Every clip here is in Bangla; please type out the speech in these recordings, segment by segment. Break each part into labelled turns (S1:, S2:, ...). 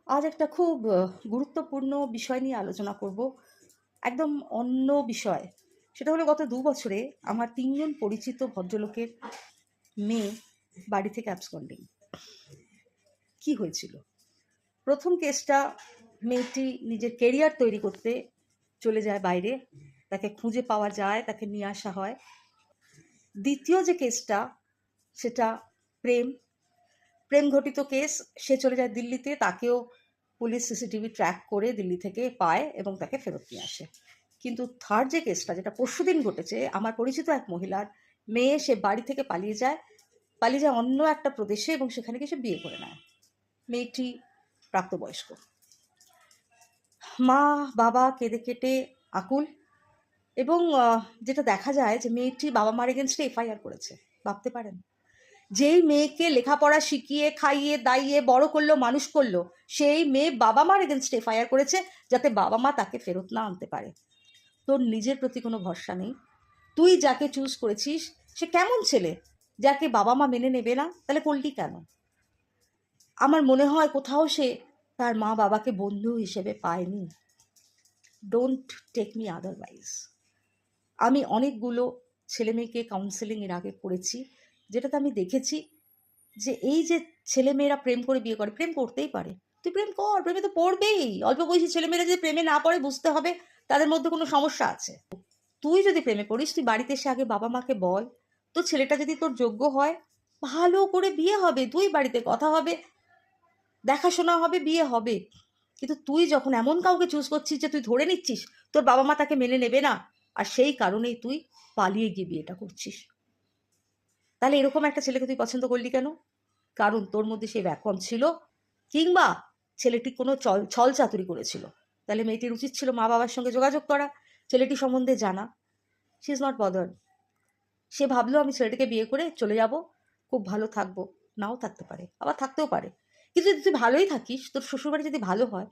S1: আজ একটা খুব গুরুত্বপূর্ণ বিষয় নিয়ে আলোচনা করব। একদম অন্য বিষয়। সেটা হলো গত ২ বছরে আমার ৩ জন পরিচিত ভদ্রলোকের মেয়ে বাড়ি থেকে অ্যাবসকন্ডিং। কি হয়েছিল? ১ম কেসটা, মেয়েটি নিজের কেরিয়ার তৈরি করতে চলে যায় বাইরে। তাকে খুঁজে পাওয়া যায়, তাকে নিয়ে আসা হয়। দ্বিতীয় যে কেসটা, সেটা প্রেম প্রেমঘটিত কেস। সে চলে যায় দিল্লিতে, তাকেও পুলিশ সিসিটিভি ট্র্যাক করে দিল্লি থেকে পায় এবং তাকে ফেরত নিয়ে আসে। কিন্তু থার্ড যে কেসটা, যেটা পরশুদিন ঘটেছে, আমার পরিচিত এক মহিলার মেয়ে, সে বাড়ি থেকে পালিয়ে যায় অন্য একটা প্রদেশে এবং সেখানে গিয়ে সে বিয়ে করে নেয়। মেয়েটি প্রাপ্তবয়স্ক। মা বাবা কেঁদে কেটে আকুল। এবং যেটা দেখা যায় যে মেয়েটি বাবা মার এগেনস্টে এফআইআর করেছে। ভাবতে পারেন, যেই মেয়েকে লেখাপড়া শিখিয়ে খাইয়ে দাইয়ে বড় করলো, মানুষ করলো, সেই মেয়ে বাবা মার এগেনস্টে এফআইআর করেছে যাতে বাবা মা তাকে ফেরত না আনতে পারে। তোর নিজের প্রতি কোনো ভরসা নেই। তুই যাকে চুজ করেছিস সে কেমন ছেলে, যাকে বাবা মা মেনে নেবে না? তাহলে করলি কেন? আমার মনে হয় কোথাও সে তার মা বাবাকে বন্ধু হিসেবে পায়নি। Don't take me otherwise. আমি অনেকগুলো ছেলে মেয়েকে কাউন্সেলিং এর আগে করেছি, যেটাতে আমি দেখেছি যে এই যে ছেলেমেয়েরা প্রেম করে বিয়ে করে, প্রেম করতেই পারে। তুই প্রেম কর, প্রেমে তো পড়বেই। অল্প বয়সী ছেলেমেয়েরা যদি প্রেমে না পড়ে, বুঝতে হবে তাদের মধ্যে কোনো সমস্যা আছে। তুই যদি প্রেমে পড়িস, তুই বাড়িতে এসে আগে বাবা মাকে বল। তো ছেলেটা যদি তোর যোগ্য হয়, ভালো করে বিয়ে হবে, তুই বাড়িতে কথা হবে, দেখাশোনা হবে, বিয়ে হবে। কিন্তু তুই যখন এমন কাউকে চুজ করছিস যে তুই ধরে নিচ্ছিস তোর বাবা মা তাকে মেনে নেবে না, আর সেই কারণেই তুই পালিয়ে গিয়ে বিয়েটা করছিস, তাহলে এরকম একটা ছেলেকে তুই পছন্দ করলি কেন? কারণ তোর মধ্যে সেই ব্যাকরণ ছিল, কিংবা ছেলেটি কোনো ছল চাতুরি করেছিল। তাহলে মেয়েটির উচিত ছিল মা বাবার সঙ্গে যোগাযোগ করা, ছেলেটি সম্বন্ধে জানা। She is not bothered. সে ভাবলো আমি ছেলেটিকে বিয়ে করে চলে যাব, খুব ভালো থাকবো। নাও থাকতে পারে, আবার থাকতেও পারে। কিন্তু যদি তুই ভালোই থাকিস, তোর শ্বশুরবাড়ি যদি ভালো হয়,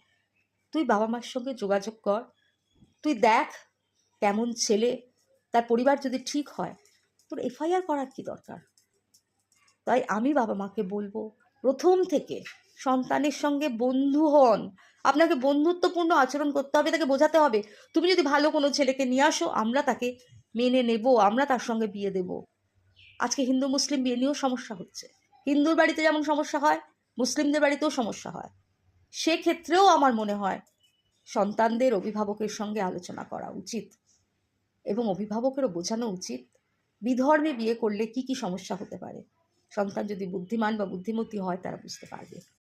S1: তুই বাবা মার সঙ্গে যোগাযোগ কর। তুই দেখ কেমন ছেলে, তার পরিবার যদি ঠিক হয়, তোর এফআইআর করার কি দরকার? তাই আমি বাবা মাকে বলবো, প্রথম থেকে সন্তানের সঙ্গে বন্ধু হন। আপনাকে বন্ধুত্বপূর্ণ আচরণ করতে হবে, তাকে বোঝাতে হবে তুমি যদি ভালো কোনো ছেলেকে নিয়ে আসো, আমরা তাকে মেনে নেব, আমরা তার সঙ্গে বিয়ে দেব। আজকে হিন্দু মুসলিম বিয়ে নিয়েও সমস্যা হচ্ছে। হিন্দুর বাড়িতে যেমন সমস্যা হয়, মুসলিমদের বাড়িতেও সমস্যা হয়। সেক্ষেত্রেও আমার মনে হয় সন্তানদের অভিভাবকের সঙ্গে আলোচনা করা উচিত, এবং অভিভাবকেরও বোঝানো উচিত বিধর্মে বিয়ে করলে কি কি সমস্যা হতে পারে। সন্তান যদি বুদ্ধিমান বা বুদ্ধিমতী হয়, তারা বুঝতে পারবে।